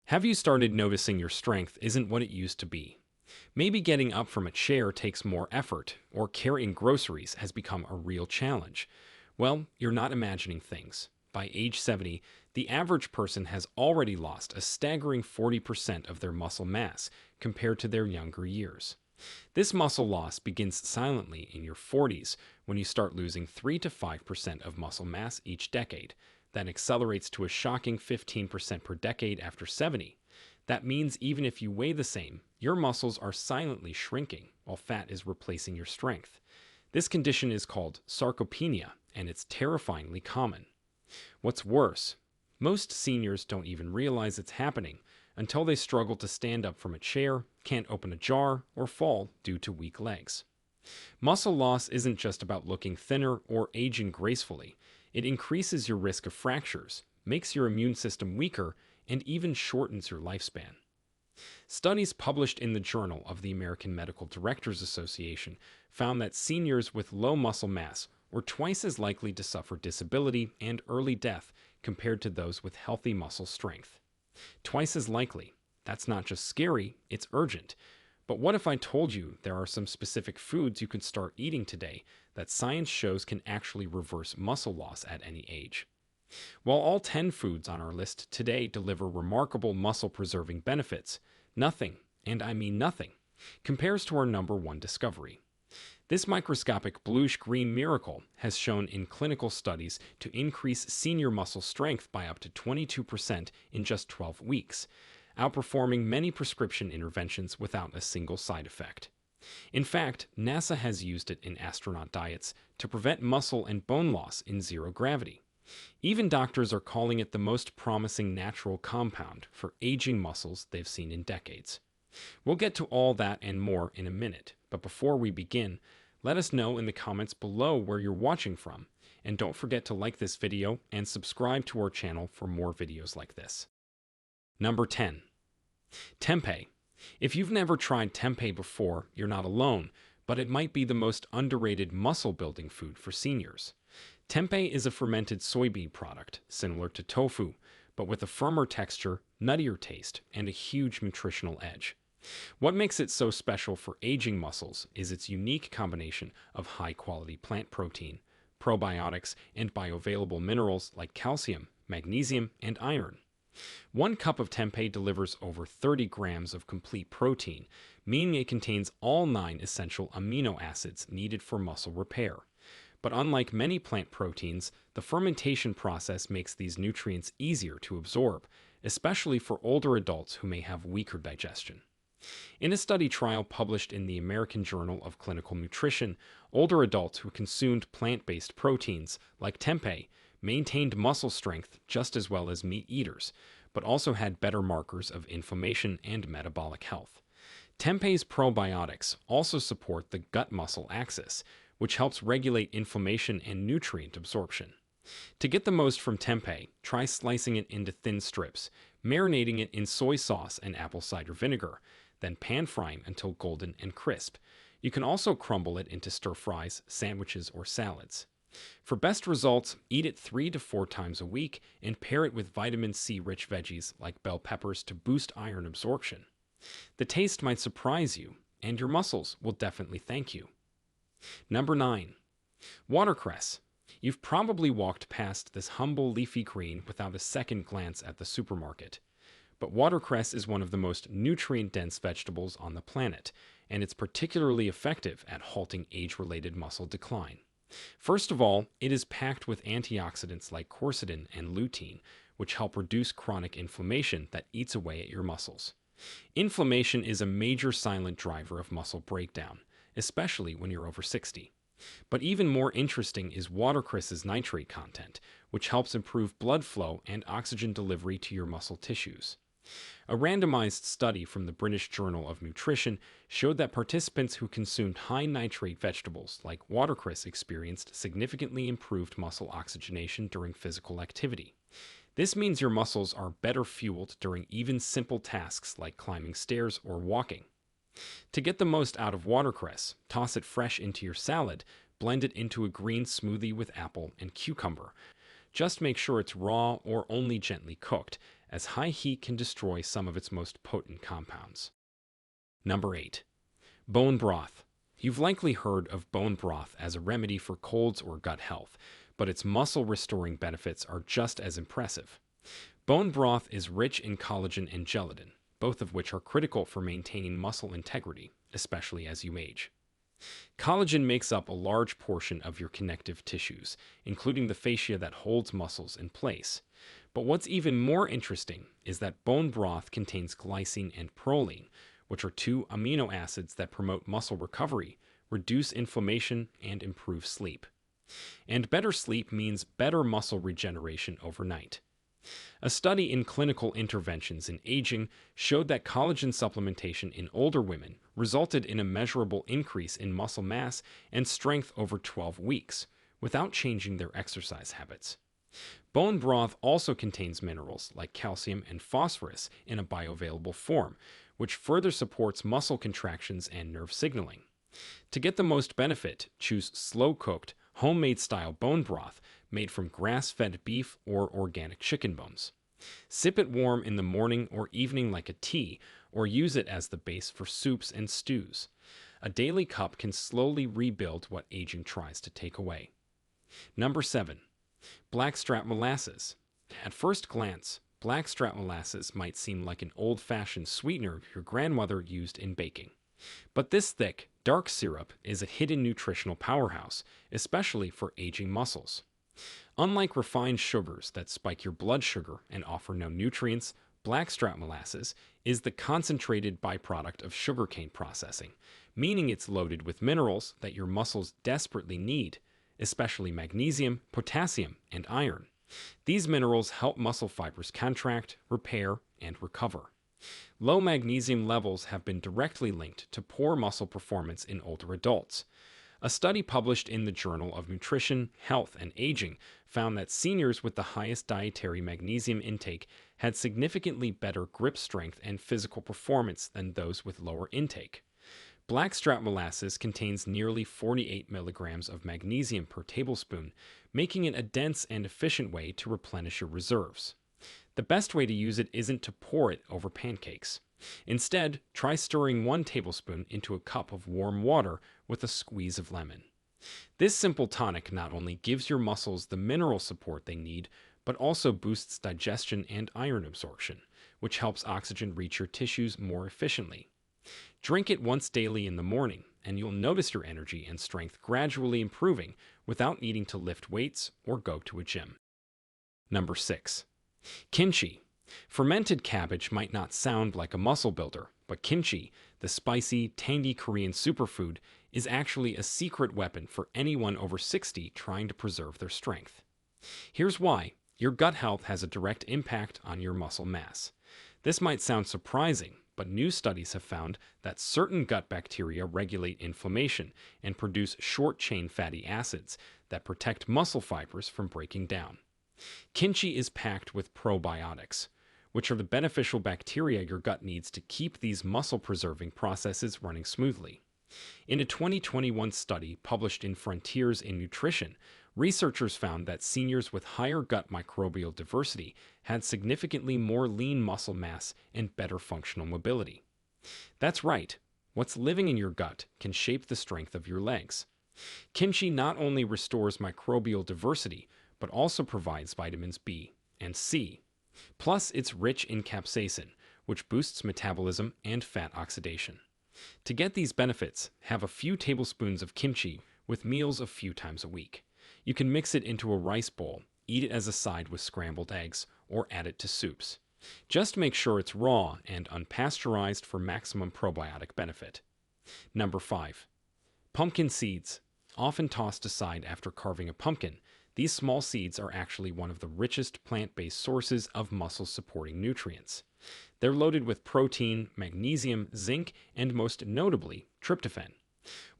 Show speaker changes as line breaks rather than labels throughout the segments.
Have you started noticing your strength isn't what it used to be? Maybe getting up from a chair takes more effort, or carrying groceries has become a real challenge. Well, you're not imagining things. By age 70, the average person has already lost a staggering 40% of their muscle mass compared to their younger years. This muscle loss begins silently in your 40s when you start losing 3 to 5% of muscle mass each decade. That accelerates to a shocking 15% per decade after 70. That means even if you weigh the same, your muscles are silently shrinking while fat is replacing your strength. This condition is called sarcopenia, and it's terrifyingly common. What's worse, most seniors don't even realize it's happening until they struggle to stand up from a chair, can't open a jar, or fall due to weak legs. Muscle loss isn't just about looking thinner or aging gracefully. It increases your risk of fractures, makes your immune system weaker, and even shortens your lifespan. Studies published in the Journal of the American Medical Directors Association found that seniors with low muscle mass were twice as likely to suffer disability and early death compared to those with healthy muscle strength. Twice as likely. That's not just scary, it's urgent. But what if I told you there are some specific foods you can start eating today that science shows can actually reverse muscle loss at any age? While all 10 foods on our list today deliver remarkable muscle-preserving benefits, nothing, and I mean nothing, compares to our number one discovery. This microscopic bluish-green miracle has shown in clinical studies to increase senior muscle strength by up to 22% in just 12 weeks, outperforming many prescription interventions without a single side effect. In fact, NASA has used it in astronaut diets to prevent muscle and bone loss in zero gravity. Even doctors are calling it the most promising natural compound for aging muscles they've seen in decades. We'll get to all that and more in a minute, but before we begin, let us know in the comments below where you're watching from, and don't forget to like this video and subscribe to our channel for more videos like this. Number 10. Tempeh. If you've never tried tempeh before, you're not alone, but it might be the most underrated muscle-building food for seniors. Tempeh is a fermented soybean product, similar to tofu, but with a firmer texture, nuttier taste, and a huge nutritional edge. What makes it so special for aging muscles is its unique combination of high-quality plant protein, probiotics, and bioavailable minerals like calcium, magnesium, and iron. 1 cup of tempeh delivers over 30 grams of complete protein, meaning it contains all 9 essential amino acids needed for muscle repair. But unlike many plant proteins, the fermentation process makes these nutrients easier to absorb, especially for older adults who may have weaker digestion. In a study trial published in the American Journal of Clinical Nutrition, older adults who consumed plant-based proteins, like tempeh, maintained muscle strength just as well as meat eaters, but also had better markers of inflammation and metabolic health. Tempeh's probiotics also support the gut-muscle axis, which helps regulate inflammation and nutrient absorption. To get the most from tempeh, try slicing it into thin strips, marinating it in soy sauce and apple cider vinegar, then pan-frying until golden and crisp. You can also crumble it into stir-fries, sandwiches, or salads. For best results, eat it 3 to 4 times a week and pair it with vitamin C-rich veggies like bell peppers to boost iron absorption. The taste might surprise you, and your muscles will definitely thank you. Number 9. Watercress. You've probably walked past this humble leafy green without a second glance at the supermarket. But watercress is one of the most nutrient-dense vegetables on the planet, and it's particularly effective at halting age-related muscle decline. First of all, it is packed with antioxidants like quercetin and lutein, which help reduce chronic inflammation that eats away at your muscles. Inflammation is a major silent driver of muscle breakdown, especially when you're over 60. But even more interesting is watercress's nitrate content, which helps improve blood flow and oxygen delivery to your muscle tissues. A randomized study from the British Journal of Nutrition showed that participants who consumed high nitrate vegetables like watercress experienced significantly improved muscle oxygenation during physical activity. This means your muscles are better fueled during even simple tasks like climbing stairs or walking. To get the most out of watercress, toss it fresh into your salad, blend it into a green smoothie with apple and cucumber. Just make sure it's raw or only gently cooked, as high heat can destroy some of its most potent compounds. Number 8. Bone broth. You've likely heard of bone broth as a remedy for colds or gut health, but its muscle-restoring benefits are just as impressive. Bone broth is rich in collagen and gelatin, both of which are critical for maintaining muscle integrity, especially as you age. Collagen makes up a large portion of your connective tissues, including the fascia that holds muscles in place. But what's even more interesting is that bone broth contains glycine and proline, which are two amino acids that promote muscle recovery, reduce inflammation, and improve sleep. And better sleep means better muscle regeneration overnight. A study in clinical interventions in aging showed that collagen supplementation in older women resulted in a measurable increase in muscle mass and strength over 12 weeks, without changing their exercise habits. Bone broth also contains minerals like calcium and phosphorus in a bioavailable form, which further supports muscle contractions and nerve signaling. To get the most benefit, choose slow-cooked, homemade-style bone broth made from grass-fed beef or organic chicken bones. Sip it warm in the morning or evening like a tea, or use it as the base for soups and stews. A daily cup can slowly rebuild what aging tries to take away. Number 7. Blackstrap molasses. At first glance, blackstrap molasses might seem like an old-fashioned sweetener your grandmother used in baking. But this thick, dark syrup is a hidden nutritional powerhouse, especially for aging muscles. Unlike refined sugars that spike your blood sugar and offer no nutrients, blackstrap molasses is the concentrated byproduct of sugarcane processing, meaning it's loaded with minerals that your muscles desperately need, especially magnesium, potassium, and iron. These minerals help muscle fibers contract, repair, and recover. Low magnesium levels have been directly linked to poor muscle performance in older adults. A study published in the Journal of Nutrition, Health, and Aging found that seniors with the highest dietary magnesium intake had significantly better grip strength and physical performance than those with lower intake. Blackstrap molasses contains nearly 48 milligrams of magnesium per tablespoon, making it a dense and efficient way to replenish your reserves. The best way to use it isn't to pour it over pancakes. Instead, try stirring 1 tablespoon into a cup of warm water with a squeeze of lemon. This simple tonic not only gives your muscles the mineral support they need, but also boosts digestion and iron absorption, which helps oxygen reach your tissues more efficiently. Drink it once daily in the morning, and you'll notice your energy and strength gradually improving without needing to lift weights or go to a gym. Number 6. Kimchi. Fermented cabbage might not sound like a muscle builder, but kimchi, the spicy, tangy Korean superfood, is actually a secret weapon for anyone over 60 trying to preserve their strength. Here's why. Your gut health has a direct impact on your muscle mass. This might sound surprising, but new studies have found that certain gut bacteria regulate inflammation and produce short-chain fatty acids that protect muscle fibers from breaking down. Kimchi is packed with probiotics, which are the beneficial bacteria your gut needs to keep these muscle-preserving processes running smoothly. In a 2021 study published in Frontiers in Nutrition, researchers found that seniors with higher gut microbial diversity had significantly more lean muscle mass and better functional mobility. That's right, what's living in your gut can shape the strength of your legs. Kimchi not only restores microbial diversity, but also provides vitamins B and C. Plus, it's rich in capsaicin, which boosts metabolism and fat oxidation. To get these benefits, have a few tablespoons of kimchi with meals a few times a week. You can mix it into a rice bowl, eat it as a side with scrambled eggs, or add it to soups. Just make sure it's raw and unpasteurized for maximum probiotic benefit. Number 5. Pumpkin seeds. Often tossed aside after carving a pumpkin, these small seeds are actually one of the richest plant-based sources of muscle-supporting nutrients. They're loaded with protein, magnesium, zinc, and most notably, tryptophan.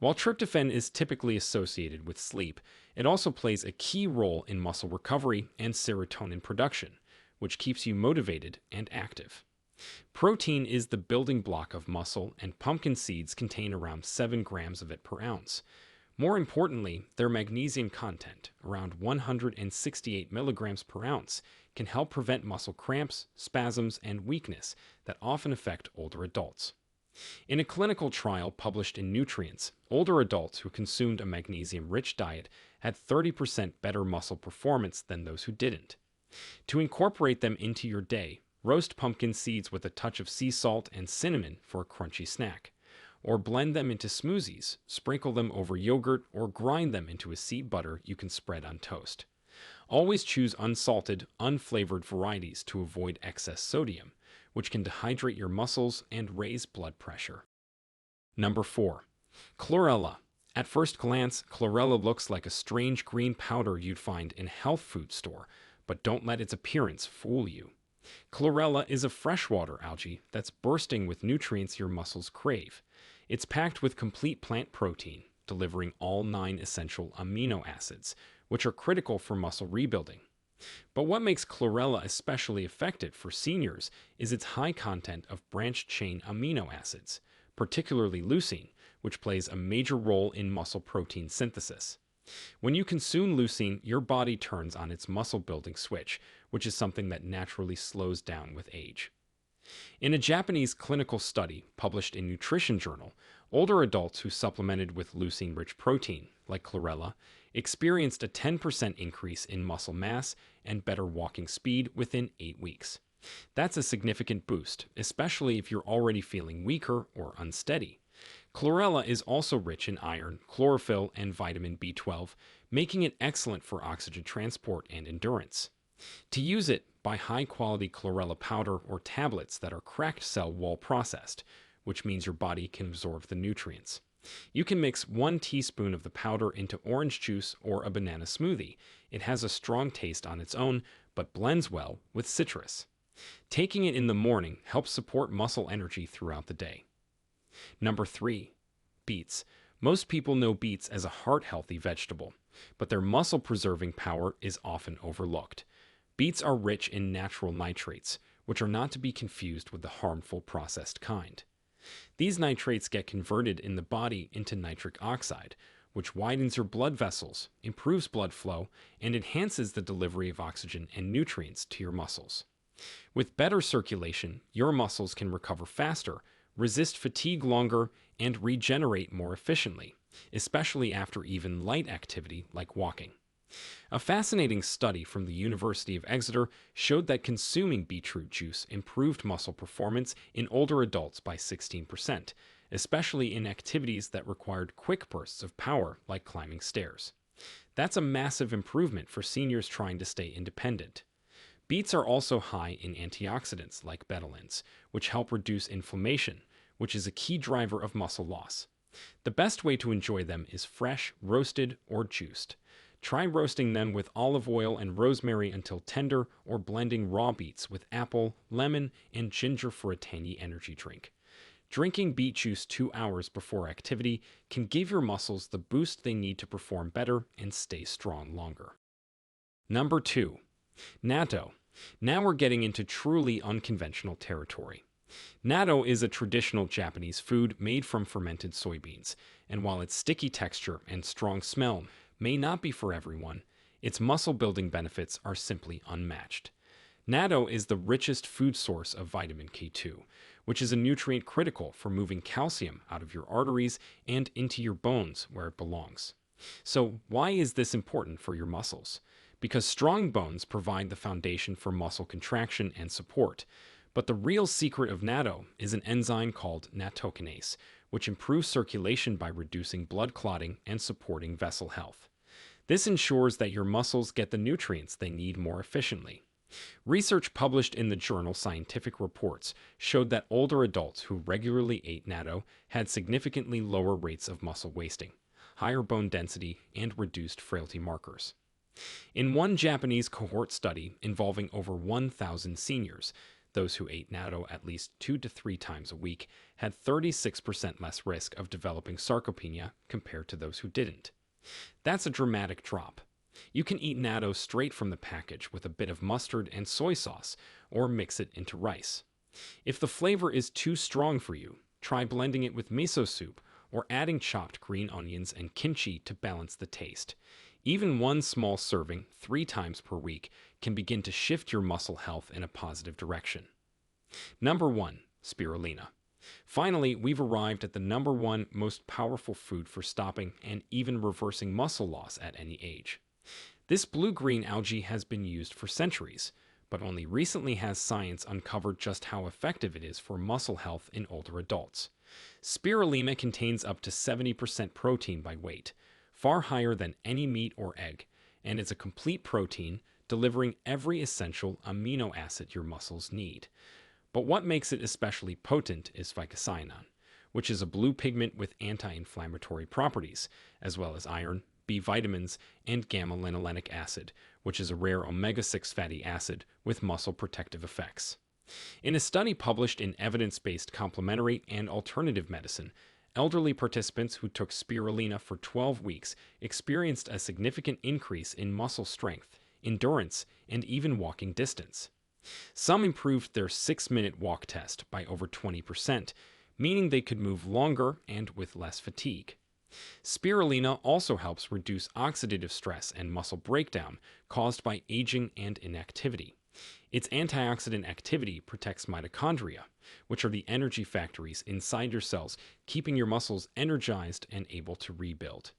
While tryptophan is typically associated with sleep, it also plays a key role in muscle recovery and serotonin production, which keeps you motivated and active. Protein is the building block of muscle, and pumpkin seeds contain around 7 grams of it per ounce. More importantly, their magnesium content, around 168 milligrams per ounce, can help prevent muscle cramps, spasms, and weakness that often affect older adults. In a clinical trial published in Nutrients, older adults who consumed a magnesium-rich diet had 30% better muscle performance than those who didn't. To incorporate them into your day, roast pumpkin seeds with a touch of sea salt and cinnamon for a crunchy snack. Or blend them into smoothies, sprinkle them over yogurt, or grind them into a seed butter you can spread on toast. Always choose unsalted, unflavored varieties to avoid excess sodium, which can dehydrate your muscles and raise blood pressure. Number 4. Chlorella. At first glance, chlorella looks like a strange green powder you'd find in a health food store, but don't let its appearance fool you. Chlorella is a freshwater algae that's bursting with nutrients your muscles crave. It's packed with complete plant protein, delivering all 9 essential amino acids, which are critical for muscle rebuilding. But what makes chlorella especially effective for seniors is its high content of branched-chain amino acids, particularly leucine, which plays a major role in muscle protein synthesis. When you consume leucine, your body turns on its muscle-building switch, which is something that naturally slows down with age. In a Japanese clinical study published in Nutrition Journal, older adults who supplemented with leucine-rich protein, like chlorella, experienced a 10% increase in muscle mass and better walking speed within 8 weeks. That's a significant boost, especially if you're already feeling weaker or unsteady. Chlorella is also rich in iron, chlorophyll, and vitamin B12, making it excellent for oxygen transport and endurance. To use it, buy high-quality chlorella powder or tablets that are cracked cell wall processed, which means your body can absorb the nutrients. You can mix 1 teaspoon of the powder into orange juice or a banana smoothie. It has a strong taste on its own, but blends well with citrus. Taking it in the morning helps support muscle energy throughout the day. Number 3. Beets. Most people know beets as a heart-healthy vegetable, but their muscle-preserving power is often overlooked. Beets are rich in natural nitrates, which are not to be confused with the harmful processed kind. These nitrates get converted in the body into nitric oxide, which widens your blood vessels, improves blood flow, and enhances the delivery of oxygen and nutrients to your muscles. With better circulation, your muscles can recover faster, resist fatigue longer, and regenerate more efficiently, especially after even light activity like walking. A fascinating study from the University of Exeter showed that consuming beetroot juice improved muscle performance in older adults by 16%, especially in activities that required quick bursts of power like climbing stairs. That's a massive improvement for seniors trying to stay independent. Beets are also high in antioxidants like betalains, which help reduce inflammation, which is a key driver of muscle loss. The best way to enjoy them is fresh, roasted, or juiced. Try roasting them with olive oil and rosemary until tender, or blending raw beets with apple, lemon, and ginger for a tangy energy drink. Drinking beet juice 2 hours before activity can give your muscles the boost they need to perform better and stay strong longer. Number 2. Natto. Now we're getting into truly unconventional territory. Natto is a traditional Japanese food made from fermented soybeans, and while its sticky texture and strong smell may not be for everyone, its muscle-building benefits are simply unmatched. Natto is the richest food source of vitamin K2, which is a nutrient critical for moving calcium out of your arteries and into your bones where it belongs. So why is this important for your muscles? Because strong bones provide the foundation for muscle contraction and support. But the real secret of natto is an enzyme called nattokinase, which improves circulation by reducing blood clotting and supporting vessel health. This ensures that your muscles get the nutrients they need more efficiently. Research published in the journal Scientific Reports showed that older adults who regularly ate natto had significantly lower rates of muscle wasting, higher bone density, and reduced frailty markers. In one Japanese cohort study involving over 1,000 seniors, those who ate natto at least 2 to 3 times a week had 36% less risk of developing sarcopenia compared to those who didn't. That's a dramatic drop. You can eat natto straight from the package with a bit of mustard and soy sauce, or mix it into rice. If the flavor is too strong for you, try blending it with miso soup or adding chopped green onions and kimchi to balance the taste. Even one small serving 3 times per week can begin to shift your muscle health in a positive direction. Number 1. Spirulina. Finally, we've arrived at the number 1 most powerful food for stopping and even reversing muscle loss at any age. This blue-green algae has been used for centuries, but only recently has science uncovered just how effective it is for muscle health in older adults. Spirulina contains up to 70% protein by weight, far higher than any meat or egg, and is a complete protein delivering every essential amino acid your muscles need. But what makes it especially potent is phycocyanin, which is a blue pigment with anti-inflammatory properties, as well as iron, B vitamins, and gamma-linolenic acid, which is a rare omega-6 fatty acid with muscle protective effects. In a study published in Evidence-Based Complementary and Alternative Medicine, elderly participants who took spirulina for 12 weeks experienced a significant increase in muscle strength, endurance, and even walking distance. Some improved their 6-minute walk test by over 20%, meaning they could move longer and with less fatigue. Spirulina also helps reduce oxidative stress and muscle breakdown caused by aging and inactivity. Its antioxidant activity protects mitochondria, which are the energy factories inside your cells, keeping your muscles energized and able to rebuild.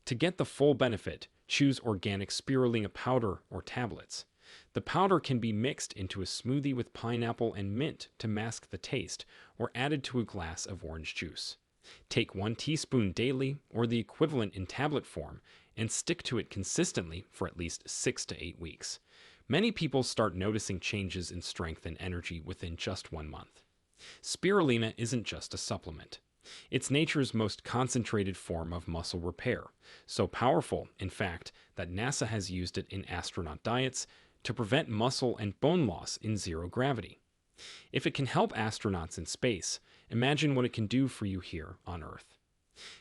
To get the full benefit, choose organic spirulina powder or tablets. The powder can be mixed into a smoothie with pineapple and mint to mask the taste, or added to a glass of orange juice. Take 1 teaspoon daily, or the equivalent in tablet form, and stick to it consistently for at least 6 to 8 weeks. Many people start noticing changes in strength and energy within just 1 month. Spirulina isn't just a supplement. It's nature's most concentrated form of muscle repair, so powerful, in fact, that NASA has used it in astronaut diets to prevent muscle and bone loss in zero gravity. If it can help astronauts in space, imagine what it can do for you here on Earth.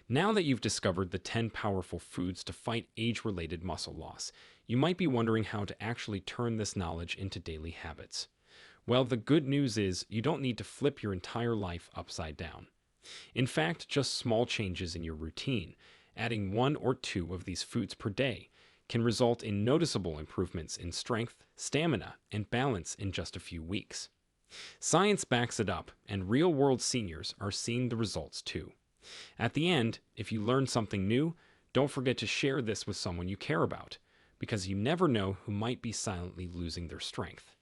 Now that you've discovered the 10 powerful foods to fight age-related muscle loss, you might be wondering how to actually turn this knowledge into daily habits. Well, the good news is you don't need to flip your entire life upside down. In fact, just small changes in your routine, adding 1 or 2 of these foods per day, can result in noticeable improvements in strength, stamina, and balance in just a few weeks. Science backs it up, and real-world seniors are seeing the results too. At the end, if you learn something new, don't forget to share this with someone you care about, because you never know who might be silently losing their strength.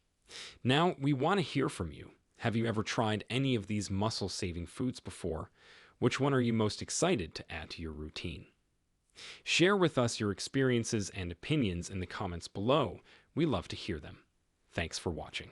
Now, we want to hear from you. Have you ever tried any of these muscle-saving foods before? Which one are you most excited to add to your routine? Share with us your experiences and opinions in the comments below. We love to hear them. Thanks for watching.